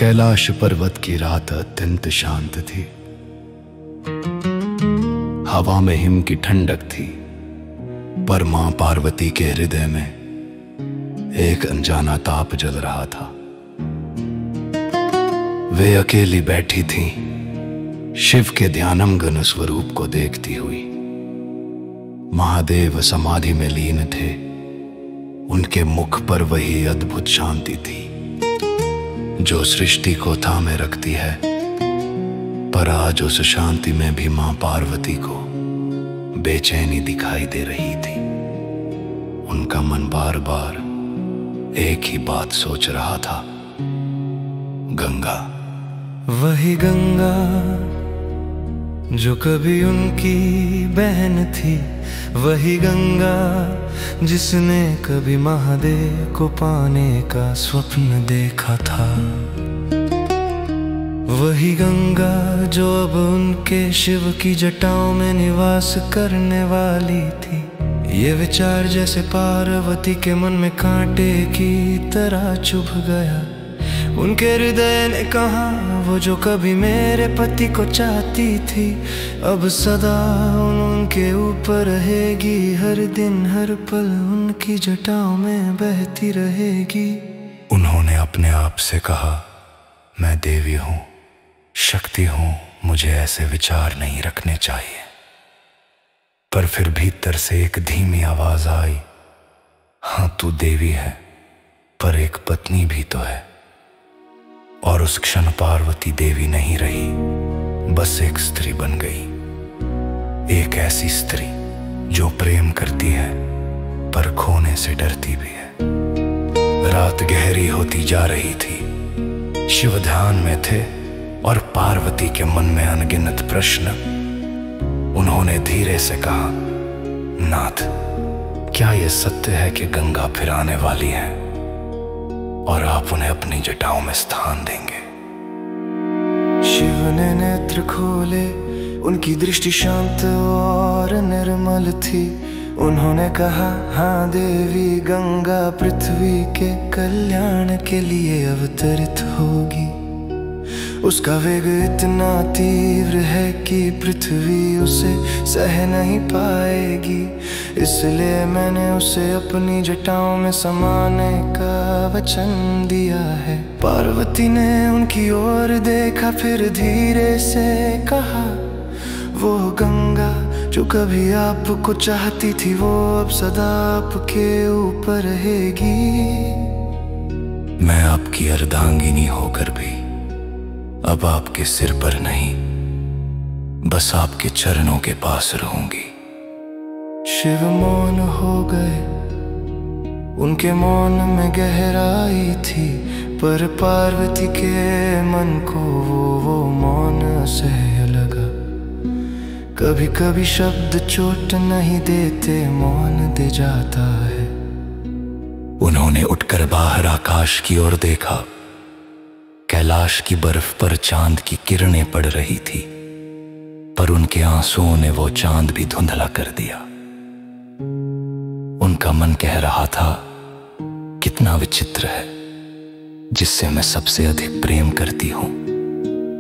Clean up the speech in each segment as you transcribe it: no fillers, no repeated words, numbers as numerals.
कैलाश पर्वत की रात अत्यंत शांत थी। हवा में हिम की ठंडक थी, पर मां पार्वती के हृदय में एक अनजाना ताप जल रहा था। वे अकेली बैठी थीं, शिव के ध्यानमग्न स्वरूप को देखती हुई। महादेव समाधि में लीन थे, उनके मुख पर वही अद्भुत शांति थी जो सृष्टि को थामे रखती है। पर आज उस शांति में भी मां पार्वती को बेचैनी दिखाई दे रही थी। उनका मन बार बार एक ही बात सोच रहा था, गंगा। वही गंगा जो कभी उनकी बहन थी, वही गंगा जिसने कभी महादेव को पाने का स्वप्न देखा था। वही गंगा जो अब उनके शिव की जटाओं में निवास करने वाली थी। ये विचार जैसे पार्वती के मन में कांटे की तरह चुभ गया। उनके हृदय ने कहा, वो जो कभी मेरे पति को चाहती थी, अब सदा उनके ऊपर रहेगी। हर दिन हर पल उनकी जटाओं में बहती रहेगी। उन्होंने अपने आप से कहा, मैं देवी हूं, शक्ति हूं, मुझे ऐसे विचार नहीं रखने चाहिए। पर फिर भीतर से एक धीमी आवाज आई, हाँ तू देवी है, पर एक पत्नी भी तो है। और उस क्षण पार्वती देवी नहीं रही, बस एक स्त्री बन गई। एक ऐसी स्त्री जो प्रेम करती है पर खोने से डरती भी है। रात गहरी होती जा रही थी, शिव ध्यान में थे और पार्वती के मन में अनगिनत प्रश्न। उन्होंने धीरे से कहा, नाथ, क्या यह सत्य है कि गंगा फिर आने वाली है और आप उन्हें अपनी जटाओं में स्थान देंगे? शिव ने नेत्र खोले, उनकी दृष्टि शांत और निर्मल थी। उन्होंने कहा, हाँ देवी, गंगा पृथ्वी के कल्याण के लिए अवतरित होगी। उसका वेग इतना तीव्र है कि पृथ्वी उसे सह नहीं पाएगी। इसलिए मैंने उसे अपनी जटाओं में समाने का वचन दिया है। पार्वती ने उनकी ओर देखा, फिर धीरे से कहा, वो गंगा जो कभी आपको चाहती थी, वो अब सदा आपके ऊपर रहेगी। मैं आपकी अर्धांगिनी होकर भी अब आपके सिर पर नहीं, बस आपके चरणों के पास रहूंगी। शिव मौन हो गए, उनके मौन में गहराई थी। पर पार्वती के मन को वो मौन असह्य लगा। कभी कभी शब्द चोट नहीं देते, मौन दे जाता है। उन्होंने उठकर बाहर आकाश की ओर देखा। कैलाश की बर्फ पर चांद की किरणें पड़ रही थी, पर उनके आंसुओं ने वो चांद भी धुंधला कर दिया। उनका मन कह रहा था, कितना विचित्र है, जिससे मैं सबसे अधिक प्रेम करती हूं,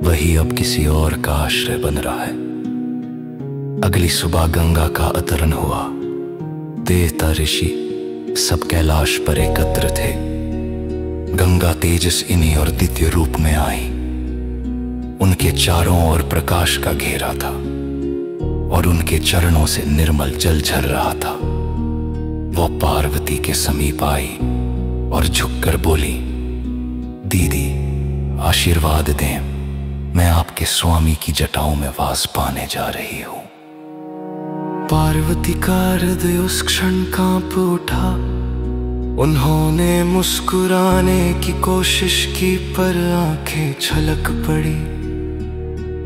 वही अब किसी और का आश्रय बन रहा है। अगली सुबह गंगा का अवतरण हुआ। देवता ऋषि सब कैलाश पर एकत्र थे। गंगा तेजस्विनी और दिव्य रूप में आई। उनके चारों ओर प्रकाश का घेरा था और उनके चरणों से निर्मल जल झर रहा था। वो पार्वती के समीप आई और झुककर बोली, दीदी, आशीर्वाद दें, मैं आपके स्वामी की जटाओं में वास पाने जा रही हूं। पार्वती का हृदय उस क्षण कांप उठा। उन्होंने मुस्कुराने की कोशिश की, पर आंखें छलक पड़ी।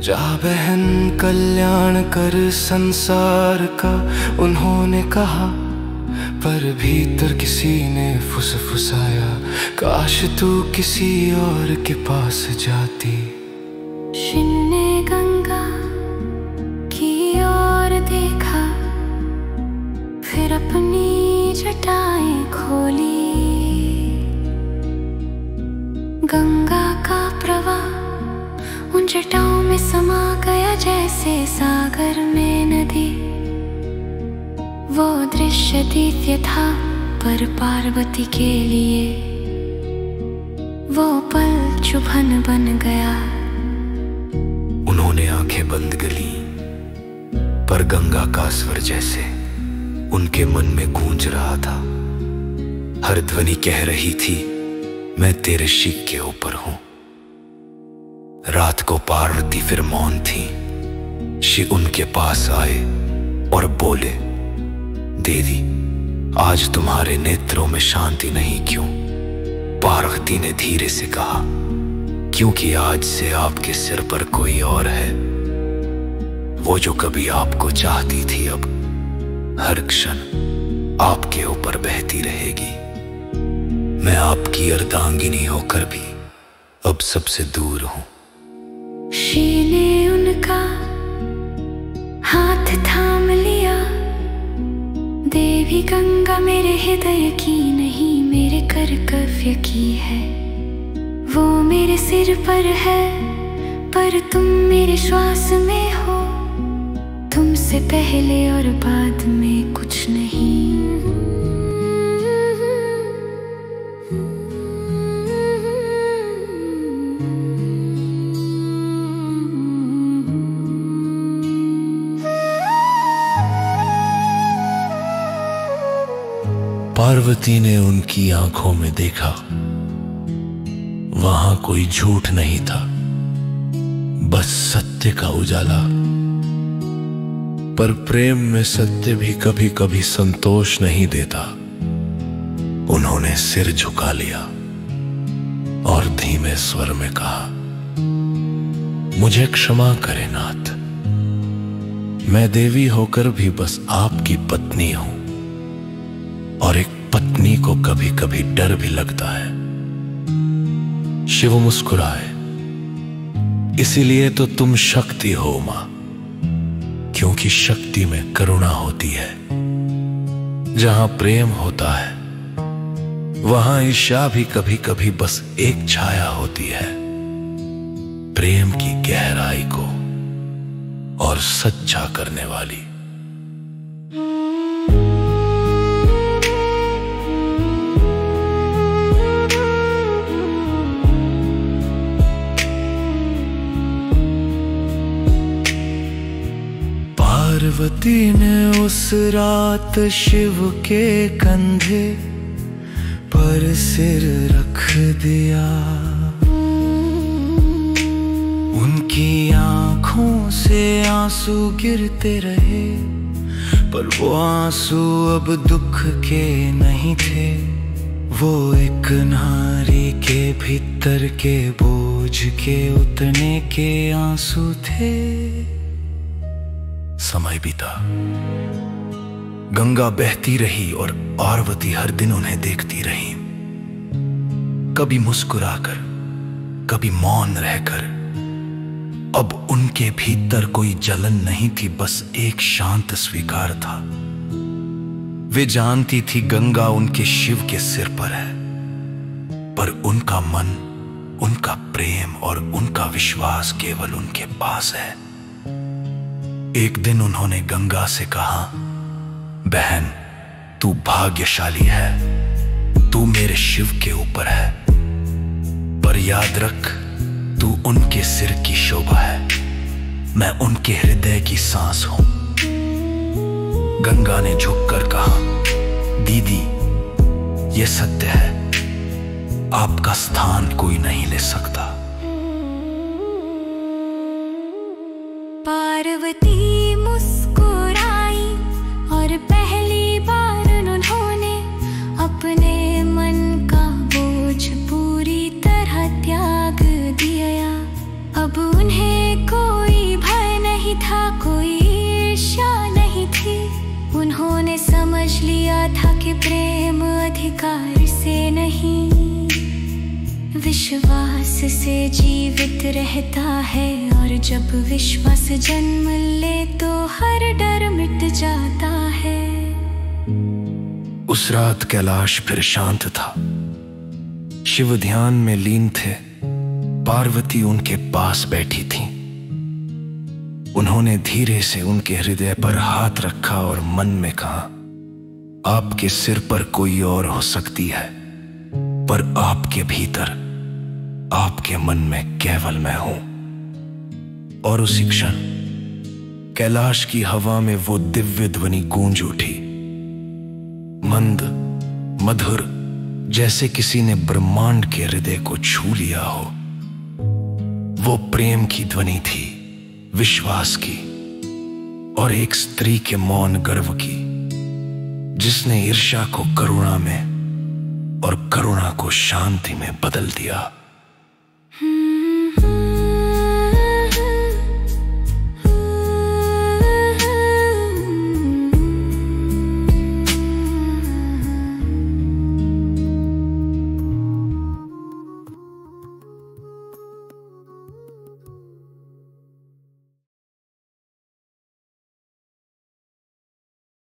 जा बहन, कल्याण कर संसार का, उन्होंने कहा। पर भीतर किसी ने फुसफुसाया, काश तू किसी और के पास जाती। शिव ने गंगा की ओर देखा, फिर अपनी जटाएं खोली। गंगा का जटाओं में समा गया जैसे सागर में नदी। वो दृश्य दिव्य था पर पार्वती के लिए वो पल चुभन बन गया। उन्होंने आंखें बंद करी, पर गंगा का स्वर जैसे उनके मन में गूंज रहा था। हर ध्वनि कह रही थी, मैं तेरे शिव के ऊपर हूं। रात को पार्वती फिर मौन थी। शिव उनके पास आए और बोले, देवी, आज तुम्हारे नेत्रों में शांति नहीं क्यों? पार्वती ने धीरे से कहा, क्योंकि आज से आपके सिर पर कोई और है। वो जो कभी आपको चाहती थी अब हर क्षण आपके ऊपर बहती रहेगी। मैं आपकी अर्धांगिनी होकर भी अब सबसे दूर हूं। शिव ने उनका हाथ थाम लिया। देवी गंगा मेरे हृदय की नहीं, मेरे कर्तव्य की है। वो मेरे सिर पर है, पर तुम मेरे श्वास में हो। तुमसे पहले और बाद में कुछ नहीं। पार्वती ने उनकी आंखों में देखा, वहां कोई झूठ नहीं था, बस सत्य का उजाला। पर प्रेम में सत्य भी कभी कभी संतोष नहीं देता। उन्होंने सिर झुका लिया और धीमे स्वर में कहा, मुझे क्षमा करें नाथ, मैं देवी होकर भी बस आपकी पत्नी हूं। और एक पत्नी को कभी कभी डर भी लगता है। शिव मुस्कुराए, इसीलिए तो तुम शक्ति हो मां, क्योंकि शक्ति में करुणा होती है। जहां प्रेम होता है वहां ईर्ष्या भी कभी कभी बस एक छाया होती है। प्रेम की गहराई को और सच्चा करने वाली। पार्वती ने उस रात शिव के कंधे पर सिर रख दिया। उनकी आंखों से आंसू गिरते रहे, पर वो आंसू अब दुख के नहीं थे। वो एक नारी के भीतर के बोझ के उतरने के आंसू थे। समय बीता, गंगा बहती रही और पार्वती हर दिन उन्हें देखती रही। कभी मुस्कुराकर, कभी मौन रहकर। अब उनके भीतर कोई जलन नहीं थी, बस एक शांत स्वीकार था। वे जानती थी गंगा उनके शिव के सिर पर है, पर उनका मन, उनका प्रेम और उनका विश्वास केवल उनके पास है। एक दिन उन्होंने गंगा से कहा, बहन, तू भाग्यशाली है, तू मेरे शिव के ऊपर है, पर याद रख, तू उनके सिर की शोभा है, मैं उनके हृदय की सांस हूं। गंगा ने झुककर कहा, दीदी, ये सत्य है, आपका स्थान कोई नहीं ले सकता। पार्वती मुस्कुराई और पहली बार उन्होंने अपने मन का बोझ पूरी तरह त्याग दिया। अब उन्हें कोई भय नहीं था, कोई ईर्ष्या नहीं थी। उन्होंने समझ लिया था कि प्रेम अधिकार से नहीं, विश्वास से जीवित रहता है। और जब विश्वास जन्म ले तो हर डर मिट जाता है। उस रात कैलाश फिर शांत था। शिव ध्यान में लीन थे, पार्वती उनके पास बैठी थी। उन्होंने धीरे से उनके हृदय पर हाथ रखा और मन में कहा, आपके सिर पर कोई और हो सकती है, पर आपके भीतर, आपके मन में केवल मैं हूं। और उसी क्षण कैलाश की हवा में वो दिव्य ध्वनि गूंज उठी, मंद, मधुर, जैसे किसी ने ब्रह्मांड के हृदय को छू लिया हो। वो प्रेम की ध्वनि थी, विश्वास की, और एक स्त्री के मौन गर्व की, जिसने ईर्ष्या को करुणा में और करुणा को शांति में बदल दिया।